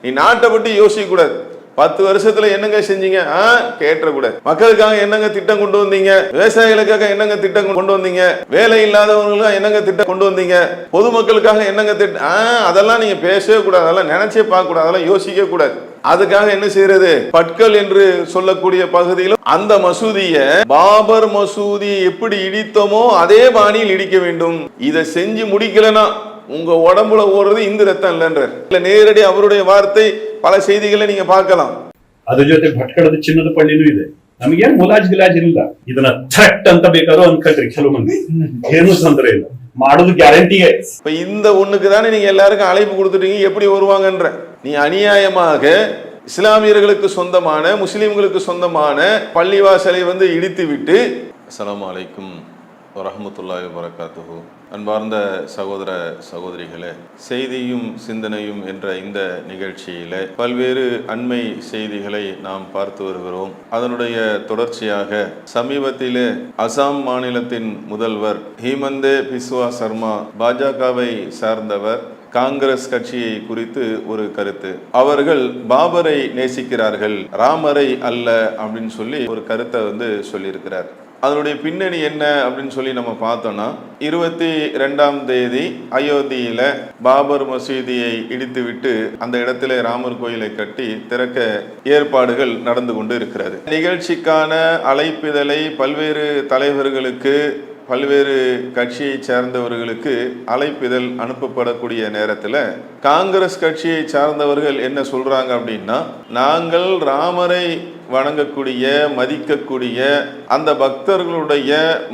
நீ நாட்டை பற்றி யோசிக்க கூடாது. 10 வருஷத்துல என்னங்க செஞ்சீங்க கேட்ட கூட. மக்களுக்காக என்னங்க திட்டம் கொண்டு வந்தீங்க? விவசாயிகளுக்காக என்னங்க திட்டம் கொண்டு வந்தீங்க? வேலை இல்லாதவர்களுக்காக என்னங்க திட்டம் கொண்டு வந்தீங்க? பொதுமக்களுக்காக என்னங்க திட்டம்? அதெல்லாம் நீங்க பேசவே கூடாது, அதெல்லாம் நினைச்சே பார்க்க கூடாது, அதெல்லாம் யோசிக்க கூடாது. அதுக்காக என்ன செய்யறது? பட்கல் என்று சொல்லக்கூடிய பகுதியிலும் அந்த மசூதிய பாபர் மசூதி எப்படி இடித்தோமோ அதே பாணியில் இடிக்க வேண்டும். இதை செஞ்சு முடிக்கலன்னா உங்க உடம்புல ஓடுறது இந்து ரத்தம் இல்லைன்றார். நேரடி அவருடைய வார்த்தை. பல செய்திகளை நீங்க பார்க்கலாம். ಅದ್ರ ಜೊತೆ ಭಟ್ಕಳದ ಚಿನ್ನದ ಪಳ್ಳಿನೂ ಇದೆ. ನಮಗೇನು ಮುಲಾಜ್ ಗಿಲಾಜ್ ಇಲ್ಲ. ಇದನ್ನ ಥ್ರೆಟ್ ಅಂತ ಬೇಕಾದ್ರೂ ಅನ್ಕೊಂಡ್ರಿ ಕೆಲವು ಮಂದಿ. ಏನು ತೊಂದರೆ ಇಲ್ಲ, ಮಾಡೋದು ಗ್ಯಾರಂಟಿಗೆ. இப்ப இந்த ஒண்ணுக்கு தானே நீங்க எல்லாருக்கும் அழைப்பு கொடுத்துட்டீங்க. எப்படி வருவாங்கன்ற நீ அநியாயமாக இஸ்லாமியர்களுக்கு சொந்தமான முஸ்லிம்களுக்கு சொந்தமான பள்ளிவாசலை இடித்து விட்டு. அஸ்ஸலாமு அலைக்கும் வரஹ்மத்துல்லாஹி வபரகாத்துஹு. அன்பார்ந்த சகோதர சகோதரிகளே, செய்தியும் சிந்தனையும் என்ற இந்த நிகழ்ச்சியில பல்வேறு அண்மை செய்திகளை நாம் பார்த்து வருகிறோம். அதனுடைய தொடர்ச்சியாக சமீபத்திலே அசாம் மாநிலத்தின் முதல்வர் ஹிமந்தே பிஸ்வா சர்மா, பாஜகவை சார்ந்தவர், காங்கிரஸ் கட்சியை குறித்து ஒரு கருத்து. அவர்கள் பாபரை நேசிக்கிறார்கள், ராமரை அல்ல அப்படின்னு சொல்லி ஒரு கருத்தை சொல்லியிருக்கிறார். அதனுடைய பின்னணி என்ன அப்படின்னு சொல்லி நம்ம பார்த்தோம்னா, 22ஆம் தேதி அயோத்தியில பாபர் மசூதியை இடித்துவிட்டு அந்த இடத்துல ராமர் கோயிலை கட்டி திறக்க ஏற்பாடுகள் நடந்து கொண்டு இருக்கிறது. நிகழ்ச்சிக்கான அழைப்பிதழை பல்வேறு தலைவர்களுக்கு, பல்வேறு கட்சியை சேர்ந்தவர்களுக்கு அழைப்பிதழ் அனுப்பப்படக்கூடிய நேரத்தில் காங்கிரஸ் கட்சியை சார்ந்தவர்கள் என்ன சொல்றாங்க அப்படின்னா, நாங்கள் ராமரை வணங்கக்கூடிய, மதிக்கக்கூடிய அந்த பக்தர்களுடைய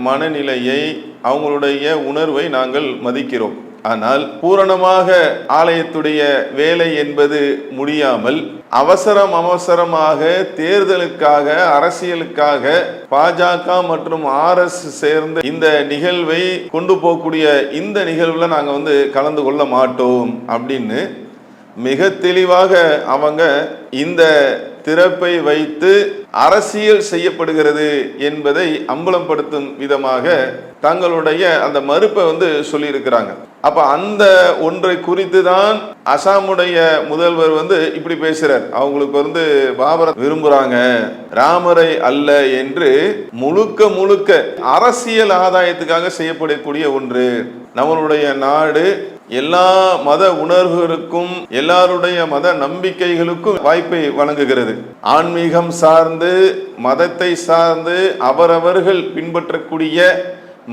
மனநிலையை, அவங்களுடைய உணர்வை நாங்கள் மதிக்கிறோம். ஆனால் பூரணமாக ஆலயத்துடைய வேலை என்பது முடியாமல் அவசரமாக தேர்தலுக்காக, அரசியலுக்காக பாஜக மற்றும் RS சேர்ந்து இந்த நிகழ்வை கொண்டு போகக்கூடிய இந்த நிகழ்வுல நாங்க கலந்து கொள்ள மாட்டோம் அப்படின்னு மிக தெளிவாக அவங்க இந்த திறப்பை வைத்து அரசியல் செய்யப்படுகிறது என்பதை அம்பலப்படுத்தும் விதமாக தங்களுடைய அந்த மறுப்பை சொல்லியிருக்கிறாங்க. அப்ப அந்த ஒன்றை குறித்து தான் அசாமுடைய முதல்வர் இப்படி பேசுறார். அவங்களுக்கு பாபரை விரும்புறாங்க, ராமரை அல்ல என்று முழுக்க அரசியல் ஆதாயத்துக்காக செய்யப்படக்கூடிய ஒன்று. நம்மளுடைய நாடு எல்லா மத உணர்வுகளுக்கும், எல்லாருடைய மத நம்பிக்கைகளுக்கும் வாய்ப்பை வழங்குகிறது. ஆன்மீகம் சார்ந்து, மதத்தை சார்ந்து அவரவர்கள் பின்பற்றக்கூடிய,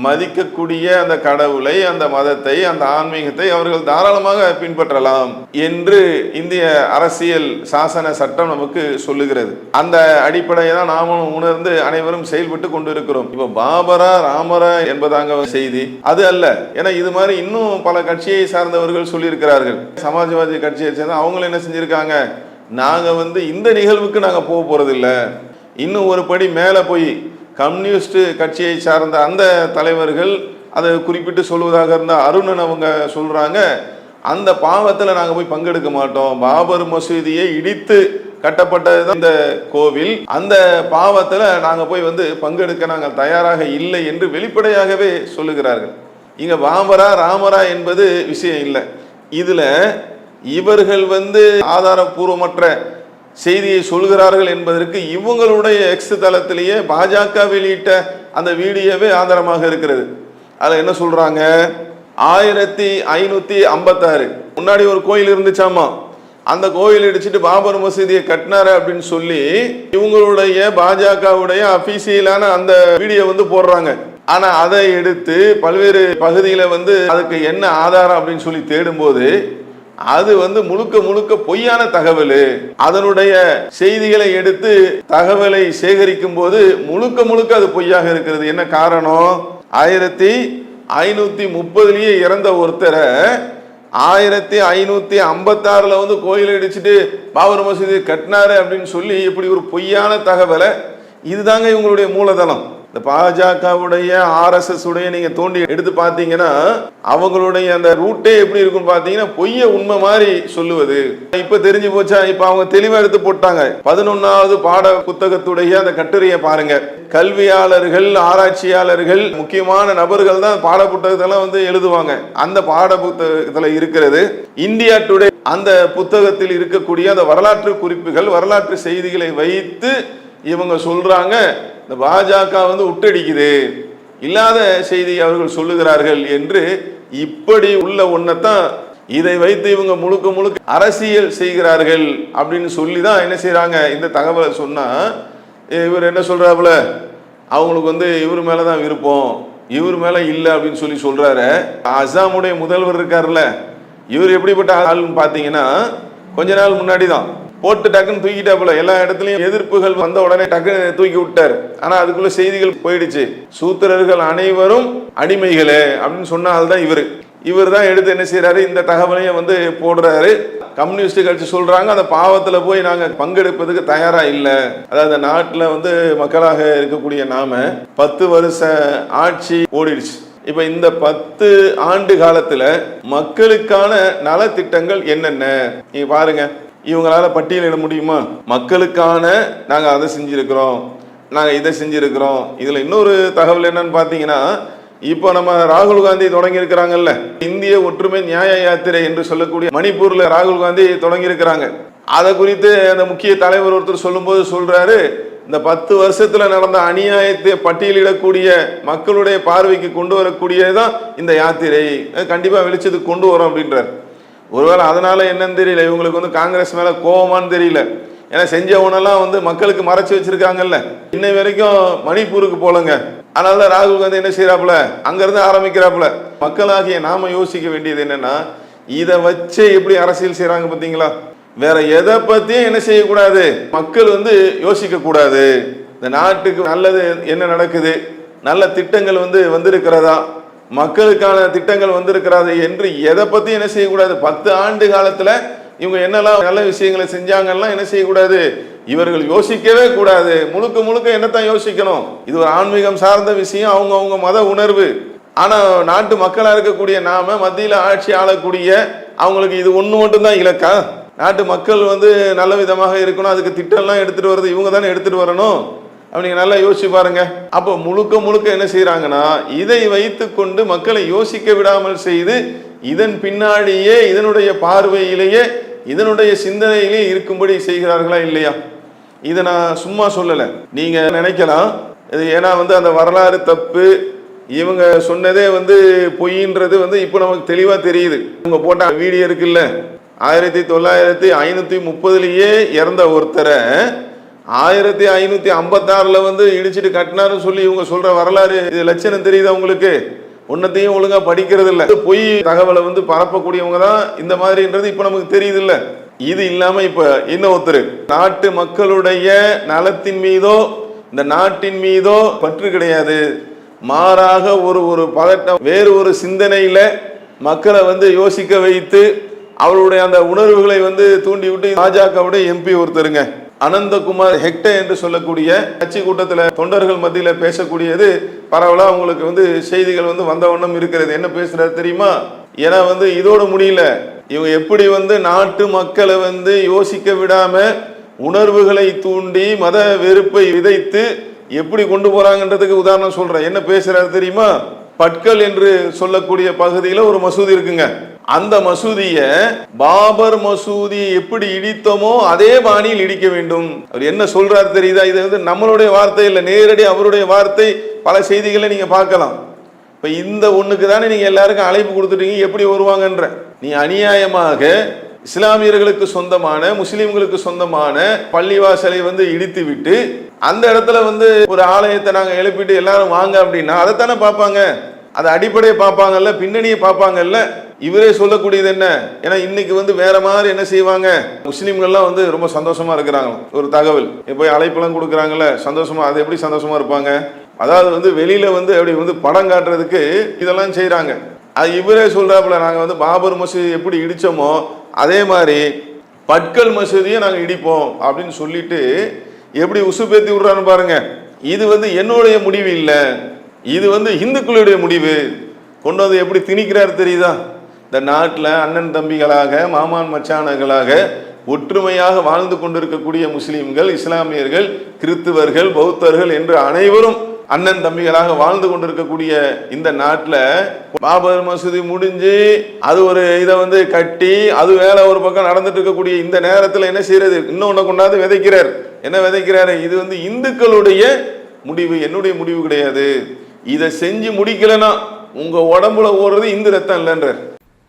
மதிக்கக்கூடிய அந்த கடவுளை, அந்த மதத்தை, அந்த ஆன்மீகத்தை அவர்கள் தாராளமாக பின்பற்றலாம் என்று இந்திய அரசியல் சாசன சட்டம் நமக்கு சொல்லுகிறது. அந்த அடிப்படையை தான் நாமும் உணர்ந்து அனைவரும் செயல்பட்டு கொண்டு இருக்கிறோம். இப்ப பாபரா ராமரா என்பதாங்க செய்தி, அது அல்ல. ஏன்னா இது மாதிரி இன்னும் பல கட்சியை சார்ந்தவர்கள் சொல்லியிருக்கிறார்கள். சமாஜ்வாதி கட்சியை சேர்ந்த அவங்களும் என்ன செஞ்சிருக்காங்க, நாங்க இந்த நிகழ்வுக்கு நாங்க போக போறதில்லை, இன்னும் ஒரு படி மேல போய் கம்யூனிஸ்ட் கட்சியை சார்ந்த அந்த தலைவர்கள் அதை குறிப்பிட்டு சொல்வதாக இருந்தால் அருணன் அவங்க சொல்றாங்க, அந்த பாவத்தில் நாங்கள் போய் பங்கெடுக்க மாட்டோம். பாபர் மசூதியை இடித்து கட்டப்பட்டது இந்த கோவில், அந்த பாவத்தில் நாங்கள் போய் பங்கெடுக்க நாங்கள் தயாராக இல்லை என்று வெளிப்படையாகவே சொல்லுகிறார்கள். இங்க பாபரா ராமரா என்பது விஷயம் இல்லை. இதுல இவர்கள் ஆதாரபூர்வமற்ற செய்தியை சொல்கிறார்கள் என்பதற்கு இவங்களுடைய எக்ஸ் தளத்திலேயே பாஜக வெளியிட்ட அந்த வீடியோவே ஆதாரமாக இருக்கிறது. அதுல என்ன சொல்றாங்க, 1556 முன்னாடி ஒரு கோயில் இருந்துச்சாமா, அந்த கோயில் இடிச்சிட்டு பாபர் மசூதியை கட்டினாரு அப்படின்னு சொல்லி இவங்களுடைய பாஜகவுடைய அபிஷியலான அந்த வீடியோ போடுறாங்க. ஆனா அதை எடுத்து பல்வேறு பகுதியில அதுக்கு என்ன ஆதாரம் அப்படின்னு சொல்லி தேடும் போது அது முழுக்க பொய்யான தகவல். அதனுடைய செய்திகளை எடுத்து தகவலை சேகரிக்கும் போது முழுக்க அது பொய்யாக இருக்கிறது. என்ன காரணம், 1530 இறந்த ஒருத்தரை 1556 கோயில் இடிச்சுட்டு பாபர் மசூதி கட்டினாரு அப்படின்னு சொல்லி இப்படி ஒரு பொய்யான தகவலை, இதுதாங்க இவங்களுடைய மூலதனம். இந்த பாஜகவுடைய RSS உடைய நீங்க தோண்டி எடுத்து பார்த்தீங்கன்னா அவங்களுடைய அந்த ரூட்டே எப்படி இருக்குன்னு பார்த்தீங்கன்னா பொய்ய உண்மை மாதிரி சொல்லுவது. இப்ப தெரிஞ்சு போச்சா? இப்ப அவங்க தெளிவா எடுத்து போட்டாங்க. 11வது பாட புத்தகத்துடைய அந்த கட்டுரையை பாருங்க. கல்வியாளர்கள், ஆராய்ச்சியாளர்கள், முக்கியமான நபர்கள் தான் பாட புத்தகத்தெல்லாம் வந்து எழுதுவாங்க. அந்த பாட புத்தகத்துல இருக்கிறது இந்தியா டுடே அந்த புத்தகத்தில் இருக்கக்கூடிய அந்த வரலாற்று குறிப்புகள், வரலாற்று செய்திகளை வைத்து இவங்க சொல்றாங்க இந்த பாஜக வந்து உட்டடிக்குது, இல்லாத செய்தி அவர்கள் சொல்லுகிறார்கள் என்று. இப்படி உள்ள ஒன்னதான் இதை வைத்து இவங்க முழுக்க முழுக்க அரசியல் செய்கிறார்கள் அப்படின்னு சொல்லி தான் என்ன செய்யறாங்க. இந்த தகவலை சொன்னா இவர் என்ன சொல்றாப்புல, அவங்களுக்கு வந்து இவர் மேலதான் விருப்பம், இவர் மேல இல்லை அப்படின்னு சொல்லி சொல்றாரு. அசாமுடைய முதல்வர் இருக்காருல்ல, இவர் எப்படிப்பட்ட ஆள்னு பாத்தீங்கன்னா கொஞ்ச நாள் முன்னாடி தான் போட்டு டக்குன்னு தூக்கிட்டாப்புல. எல்லா இடத்துலயும் எதிர்ப்புகள் வந்த உடனே டக்குன்னு தூக்கி விட்டார். ஆனா அதுக்குள்ள செய்திகள் போயிடுச்சு, சூத்திரர்கள் அனைவரும் அடிமைகளே அப்படின்னு சொன்ன ஆள் தான் இவர் தான் எடுத்து என்ன செய்யறாரு, இந்த தகவலையும் வந்து போடுறாரு. கம்யூனிஸ்ட் கட்சி சொல்றாங்க அந்த பாவத்துல போய் நாங்க பங்கெடுப்பதுக்கு தயாரா இல்லை. அதாவது நாட்டுல வந்து மக்களாக இருக்கக்கூடிய நாம 10 வருஷ ஆட்சி ஓடிடுச்சு. இப்ப இந்த 10 ஆண்டு காலத்துல மக்களுக்கான நலத்திட்டங்கள் என்னென்ன நீங்க பாருங்க. இவங்களால பட்டியலிட முடியுமா? மக்களுக்கான நாங்க அதை செஞ்சிருக்கிறோம், நாங்க இதை செஞ்சிருக்கிறோம். இதுல இன்னொரு தகவல் என்னன்னு பாத்தீங்கன்னா, இப்போ நம்ம ராகுல் காந்தி தொடங்கி இருக்கிறாங்கல்ல, இந்திய ஒற்றுமை நியாய யாத்திரை என்று சொல்லக்கூடிய மணிப்பூர்ல ராகுல் காந்தி தொடங்கி இருக்கிறாங்க. அதை குறித்து அந்த முக்கிய தலைவர் ஒருத்தர் சொல்லும்போது சொல்றாரு, இந்த 10 வருஷத்துல நடந்த அநியாயத்தை பட்டியலிடக்கூடிய மக்களுடைய பார்வைக்கு கொண்டு வரக்கூடியதான் இந்த யாத்திரை, கண்டிப்பா வெளிச்சத்துக்கு கொண்டு வரும் அப்படின்றார். ஒருவேளை அதனால என்னன்னு தெரியல, இவங்களுக்கு வந்து காங்கிரஸ் மேல கோபமானு தெரியல. ஏன்னா செஞ்சவனெல்லாம் வந்து மக்களுக்கு மறைச்சு வச்சிருக்காங்கல்ல, இன்னை வரைக்கும் மணிப்பூருக்கு போலங்க. அதனால ராகுல் காந்தி என்ன செய்யறாப்புல, அங்கிருந்து ஆரம்பிக்கிறாப்புல. மக்களாகிய நாம யோசிக்க வேண்டியது என்னன்னா, இதை வச்சு எப்படி அரசியல் செய்யறாங்க பாத்தீங்களா? வேற எதை பத்தியும் என்ன செய்யக்கூடாது, மக்கள் வந்து யோசிக்க கூடாது. இந்த நாட்டுக்கு நல்லது என்ன நடக்குது, நல்ல திட்டங்கள் வந்து வந்திருக்கிறதா, மக்களுக்கான திட்டங்கள் வந்திருக்கிறது என்று எதை பத்தி என்ன செய்யக்கூடாது. 10 ஆண்டு காலத்துல இவங்க என்னெல்லாம் நல்ல விஷயங்களை செஞ்சாங்கன்னா என்ன செய்யக்கூடாது, இவர்கள் யோசிக்கவே கூடாது. முழுக்க முழுக்க என்னத்தான் யோசிக்கணும், இது ஒரு ஆன்மீகம் சார்ந்த விஷயம், அவங்க மத உணர்வு. ஆனா நாட்டு மக்களா இருக்கக்கூடிய நாம மத்தியில ஆட்சி ஆளக்கூடிய அவங்களுக்கு இது ஒண்ணு மட்டும் தான் இலக்கா? நாட்டு மக்கள் வந்து நல்ல விதமாக இருக்கணும், அதுக்கு திட்டம்லாம் எடுத்துட்டு வர்றது இவங்க தானே எடுத்துட்டு வரணும். அப்படிங்க நல்லா யோசிச்சு பாருங்க. அப்போ முழுக்க முழுக்க என்ன செய்யறாங்கன்னா, இதை வைத்து கொண்டு மக்களை யோசிக்க விடாமல் செய்து இதன் பின்னாடியே இதனுடைய பார்வையிலேயே இதனுடைய சிந்தனையிலே இருக்கும்படி செய்கிறார்களா இல்லையா? இதை நான் சும்மா சொல்லல, நீங்க நினைக்கலாம் இது ஏன்னா வந்து அந்த வரலாறு தப்பு, இவங்க சொன்னதே வந்து பொய்ன்றது வந்து இப்போ நமக்கு தெளிவா தெரியுது. இவங்க போட்ட வீடியோ இருக்குல்ல, 1930 இறந்த ஒருத்தரை 1556 வந்து இடிச்சிட்டு கட்டினாருன்னு சொல்லி இவங்க சொல்ற வரலாறு, இது லட்சணம் தெரியுது அவங்களுக்கு? ஒன்னத்தையும் ஒழுங்கா படிக்கிறது இல்ல, பொய் தகவலை வந்து பரப்பக்கூடியவங்க தான் இந்த மாதிரின்றது இப்ப நமக்கு தெரியுது இல்ல. இது இல்லாம இப்ப இன்னும் ஒருத்தர் நாட்டு மக்களுடைய நலத்தின் மீதோ இந்த நாட்டின் மீதோ பற்று கிடையாது, மாறாக ஒரு பதட்டம், வேறு ஒரு சிந்தனையில மக்களை வந்து யோசிக்க வைத்து அவருடைய அந்த உணர்வுகளை வந்து தூண்டி விட்டு பாஜகவுடைய MP ஒருத்தருங்க அனந்தகுமார் ஹெக்டே என்று சொல்லக்கூடிய கட்சி கூட்டத்தில் தொண்டர்கள் மத்தியில பேசக்கூடியது பரவலா உங்களுக்கு வந்து செய்திகள் வந்து வந்த வண்ணம் இருக்கிறது. என்ன பேசுறாரு தெரியுமா? ஏன்னா வந்து இதோட முடியல, இவங்க எப்படி வந்து நாட்டு மக்களை வந்து யோசிக்க விடாம உணர்வுகளை தூண்டி மத வெறுப்பை விதைத்து எப்படி கொண்டு போறாங்கன்றதுக்கு உதாரணம் சொல்றேன். என்ன பேசுறாரு தெரியுமா? பட்கல் என்று சொல்லக்கூடிய பகுதியில ஒரு மசூதி இருக்குங்க. அந்த மசூதிய பாபர் மசூதி எப்படி இடித்தோமோ அதே பாணியில் இடிக்க வேண்டும். அவர் என்ன சொல்றாரு தெரியுதா? இது வந்து நம்மளுடைய வார்த்தை இல்லை, நேரடி அவருடைய வார்த்தை. பல செய்திகளை நீங்க பார்க்கலாம். இப்ப இந்த ஒண்ணுக்கு தானே நீங்க எல்லாருக்கும் அழைப்பு கொடுத்துட்டீங்க, எப்படி வருவாங்கன்ற. நீ அநியாயமாக இஸ்லாமியர்களுக்கு சொந்தமான முஸ்லிம்களுக்கு சொந்தமான பள்ளிவாசலை வந்து இடித்து விட்டு அந்த இடத்துல வந்து ஒரு ஆலயத்தை நாங்க எழுப்பிட்டு எல்லாரும் வாங்க அப்படின்னா அதைத்தானே பார்ப்பாங்க, அதை அடிப்படையை பார்ப்பாங்கல்ல, பின்னணியை பார்ப்பாங்கல்ல. இவரே சொல்லக்கூடியது என்ன, ஏன்னா இன்னைக்கு வந்து வேற மாதிரி என்ன செய்வாங்க, முஸ்லிம்கள்லாம் வந்து ரொம்ப சந்தோஷமா இருக்கிறாங்க. ஒரு தகவல் போய் அழைப்பெல்லாம் கொடுக்குறாங்கல்ல, சந்தோஷமா, அது எப்படி சந்தோஷமா இருப்பாங்க? அதாவது வந்து வெளியில வந்து அப்படி வந்து படம் காட்டுறதுக்கு இதெல்லாம் செய்யறாங்க. அது இவரே சொல்றாப்புல, நாங்க வந்து பாபர் மசூதி எப்படி இடிச்சோமோ அதே மாதிரி பட்கல் மசூதியை நாங்க இடிப்போம் அப்படின்னு சொல்லிட்டு எப்படி உசுப்பேத்தி விடுறான்னு பாருங்க. இது வந்து என்னுடைய முடிவு இல்லை, இது வந்து இந்துக்களுடைய முடிவு. கொண்டு வந்து எப்படி திணிக்கிறார் தெரியுதா? இந்த நாட்டில் அண்ணன் தம்பிகளாக மாமான் மச்சானங்களாக ஒற்றுமையாக வாழ்ந்து கொண்டிருக்கக்கூடிய முஸ்லிம்கள், இஸ்லாமியர்கள், கிறிஸ்துவர்கள், பௌத்தர்கள் என்று அனைவரும் அண்ணன் தம்பிகளாக வாழ்ந்து கொண்டிருக்கக்கூடிய இந்த நாட்டில் பாபர் மசூதி முடிஞ்சு அது ஒரு இதை வந்து கட்டி அது வேலை ஒரு பக்கம் நடந்துட்டு இருக்கக்கூடிய இந்த நேரத்தில் என்ன செய்யறது? இன்னொன்னு கொண்டாந்து விதைக்கிறார். என்ன விதைக்கிறாரு? இது வந்து இந்துக்களுடைய முடிவு, என்னுடைய முடிவு கிடையாது. இதை செஞ்சு முடிக்கலன்னா உங்க உடம்புல ஓடுறது இந்து ரத்தம் இல்லைன்றார்.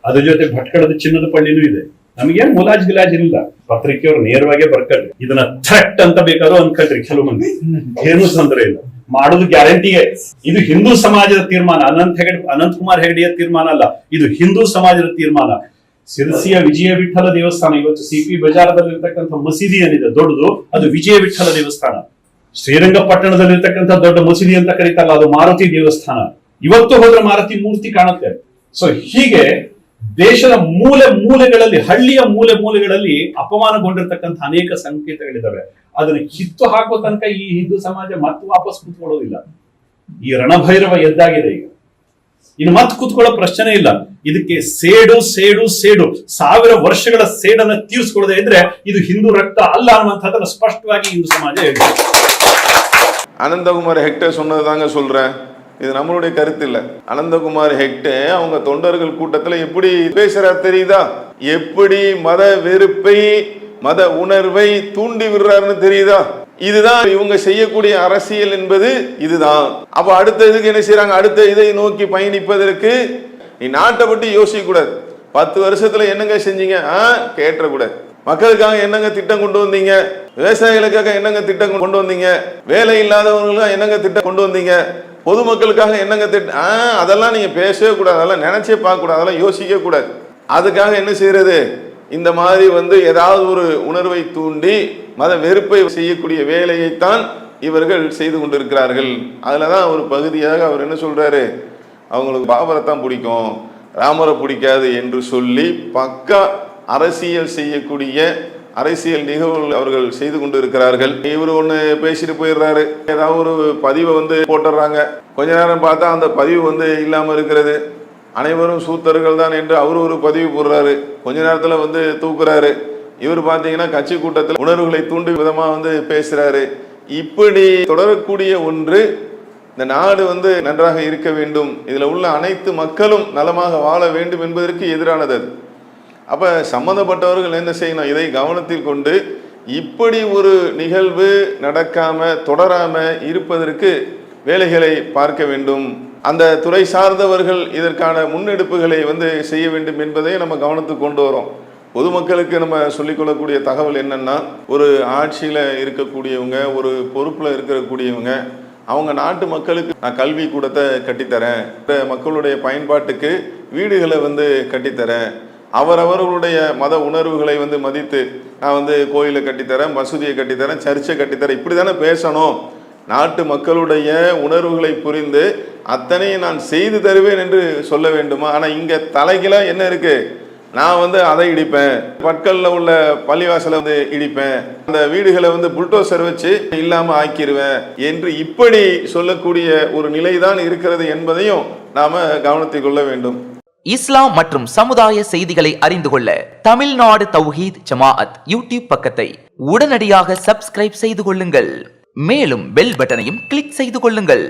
ಅದ್ರ ಜೊತೆ ಭಟ್ಕಳದ ಚಿನ್ನದ ಪಳ್ಳಿನೂ ಇದೆ. ನಮಗೇನು ಮುಲಾಜ್ ಗಿಲಾಜ್ ಇಲ್ಲ, ಪತ್ರಿಕೆಯವರು ನೇರವಾಗಿ ಬರ್ಕಳ್ರಿ. ಇದನ್ನ ಥ್ರೆಟ್ ಅಂತ ಬೇಕಾದ್ರೂ ಅನ್ಕಳ್ರಿ ಕೆಲವು ಮಂದಿ, ಏನು ತೊಂದರೆ ಇಲ್ಲ, ಮಾಡೋದು ಗ್ಯಾರಂಟಿಯೇ. ಇದು ಹಿಂದೂ ಸಮಾಜದ ತೀರ್ಮಾನ, ಅನಂತ್ ಕುಮಾರ್ ಹೆಗಡೆಯ ತೀರ್ಮಾನ ಅಲ್ಲ, ಇದು ಹಿಂದೂ ಸಮಾಜದ ತೀರ್ಮಾನ. ಸಿರಸಿಯ ವಿಜಯ ವಿಠಲ ದೇವಸ್ಥಾನ, ಇವತ್ತು ಸಿಪಿ ಬಜಾರದಲ್ಲಿರ್ತಕ್ಕಂಥ ಮಸೀದಿ ಏನಿದೆ ದೊಡ್ಡದು, ಅದು ವಿಜಯ ವಿಠಲ ದೇವಸ್ಥಾನ. ಶ್ರೀರಂಗಪಟ್ಟಣದಲ್ಲಿರ್ತಕ್ಕಂಥ ದೊಡ್ಡ ಮಸೀದಿ ಅಂತ ಕರೀತಾರಲ್ಲ, ಅದು ಮಾರುತಿ ದೇವಸ್ಥಾನ. ಇವತ್ತು ಹೋದ್ರೆ ಮಾರುತಿ ಮೂರ್ತಿ ಕಾಣುತ್ತೆ. ಸೊ ಹೀಗೆ ದೇಶದ ಮೂಲೆಗಳಲ್ಲಿ, ಹಳ್ಳಿಯ ಮೂಲೆಗಳಲ್ಲಿ ಅಪಮಾನಗೊಂಡಿರ್ತಕ್ಕಂಥ ಅನೇಕ ಸಂಕೇತಗಳಿದಾವೆ. ಅದನ್ನ ಕಿತ್ತು ಹಾಕೋ ತನಕ ಈ ಹಿಂದೂ ಸಮಾಜ ಮತ್ತೆ ವಾಪಸ್ ಕೂತ್ಕೊಳ್ಳೋದಿಲ್ಲ. ಈ ರಣಭೈರವ ಎದ್ದಾಗಿದೆ ಈಗ, ಇನ್ನು ಮತ್ತೆ ಕೂತ್ಕೊಳ್ಳೋ ಪ್ರಶ್ನೆ ಇಲ್ಲ. ಇದಕ್ಕೆ ಸೇಡು 1000 ವರ್ಷಗಳ ಸೇಡನ್ನ ತೀರಿಸ್ಕೊಳ್ಳದೆ ಇದ್ರೆ ಇದು ಹಿಂದೂ ರಕ್ತ ಅಲ್ಲ ಅನ್ನುವಂಥದ್ದನ್ನ ಸ್ಪಷ್ಟವಾಗಿ ಹಿಂದೂ ಸಮಾಜ ಹೇಳಿದೆ. அனந்தகுமார் ஹெக்டே சொன்னதுதாங்க சொல்றேன். இது நம்மளுடைய கருத்து இல்ல. அனந்தகுமார் ஹெக்டே அவங்க தொண்டர்கள் கூட்டத்தில் எப்படி பேசுறார் தெரியுதா? எப்படி மத வெறுப்பை, மத உணர்வை தூண்டி விடுறாருன்னு தெரியுதா? இதுதான் இவங்க செய்யக்கூடிய அரசியல் என்பது இதுதான். அப்ப அடுத்த இதுக்கு என்ன செய்யறாங்க? அடுத்த இதை நோக்கி பயணிப்பதற்கு நீ நாட்டை பற்றி யோசிக்க கூடாது. 10 வருஷத்துல என்னங்க செஞ்சீங்க கேட்டக்கூடாது. மக்களுக்காக என்னங்க திட்டம் கொண்டு வந்தீங்க? விவசாயிகளுக்காக என்னங்க திட்டம் கொண்டு வந்தீங்க? வேலை இல்லாதவர்களுக்காக என்னங்க திட்டம் கொண்டு வந்தீங்க? பொதுமக்களுக்காக என்னங்க திட்டம்? அதெல்லாம் நீங்க பேசவே கூடாது, அதெல்லாம் நினைச்சே பார்க்க கூடாது, அதெல்லாம் யோசிக்க கூடாது. அதுக்காக என்ன செய்யறது? இந்த மாதிரி வந்து ஏதாவது ஒரு உணர்வை தூண்டி மத வெறுப்பை செய்யக்கூடிய வேலையைத்தான் இவர்கள் செய்து கொண்டிருக்கிறார்கள். அதுலதான் ஒரு பகுதியாக அவர் என்ன சொல்றாரு? அவங்களுக்கு பாபரைத்தான் பிடிக்கும், ராமரை பிடிக்காது என்று சொல்லி பக்கா அரசியல் செய்யக்கூடிய அரசியல் நிகழ்வுகள் அவர்கள் செய்து கொண்டு இருக்கிறார்கள். இவர் ஒன்று பேசிட்டு போயிடுறாரு, ஏதாவது ஒரு பதிவை வந்து போட்டுடுறாங்க. கொஞ்ச நேரம் பார்த்தா அந்த பதிவு வந்து இல்லாமல் இருக்கிறது. அனைவரும் சூத்தர்கள் தான் என்று அவர் ஒரு பதிவு போடுறாரு. கொஞ்ச நேரத்தில் வந்து தூக்குறாரு. இவர் பார்த்தீங்கன்னா கட்சி கூட்டத்தில் உணர்வுகளை தூண்டும் விதமாக வந்து பேசுறாரு. இப்படி தொடரக்கூடிய ஒன்று. இந்த நாடு வந்து நன்றாக இருக்க வேண்டும், இதில் உள்ள அனைத்து மக்களும் நலமாக வாழ வேண்டும் என்பதற்கு எதிரானது அது. அப்ப சம்பந்தப்பட்டவர்கள் என்ன செய்யணும்? இதை கவனத்தில் கொண்டு இப்படி ஒரு நிகழ்வு நடக்காம தொடராம இருப்பதற்கு வேலைகளை பார்க்க வேண்டும். அந்த துறை சார்ந்தவர்கள் இதற்கான முன்னெடுப்புகளை வந்து செய்ய வேண்டும் என்பதை நம்ம கவனத்துக்கு கொண்டு வரோம். பொதுமக்களுக்கு நம்ம சொல்லிக்கொள்ளக்கூடிய தகவல் என்னன்னா, ஒரு ஆட்சியில் இருக்கக்கூடியவங்க, ஒரு பொறுப்பில் இருக்கக்கூடியவங்க, அவங்க நாட்டு மக்களுக்கு நான் கல்வி கூடத்தை கட்டித்தரேன், மக்களுடைய பயன்பாட்டுக்கு வீடுகளை வந்து கட்டித்தரேன், அவரவர்களுடைய மத உணர்வுகளை வந்து மதித்து நான் வந்து கோயிலை கட்டித்தரேன், மசூதியை கட்டித்தரேன், சர்ச்சை கட்டித்தரேன், இப்படி தானே பேசணும். நாட்டு மக்களுடைய உணர்வுகளை புரிந்து அத்தனை நான் செய்து தருவேன் என்று சொல்ல வேண்டுமா? ஆனால் இங்கே தலைகளாக என்ன இருக்கு? நான் வந்து அதை இடிப்பேன், பட்கல்ல உள்ள பள்ளிவாசலை வந்து இடிப்பேன், அந்த வீடுகளை வந்து புல்டோசர் வச்சு இல்லாம ஆக்கிடுவேன் என்று இப்படி சொல்லக்கூடிய ஒரு நிலைதான் இருக்கிறது என்பதையும் நாம கவனத்தில் கொள்ள வேண்டும். இஸ்லாம் மற்றும் சமுதாய செய்திகளை அறிந்து கொள்ள தமிழ்நாடு தௌஹீத் ஜமாஅத் யூடியூப் பக்கத்தை உடனடியாக சப்ஸ்கிரைப் செய்து கொள்ளுங்கள். மேலும் பெல் பட்டனையும் கிளிக் செய்து கொள்ளுங்கள்.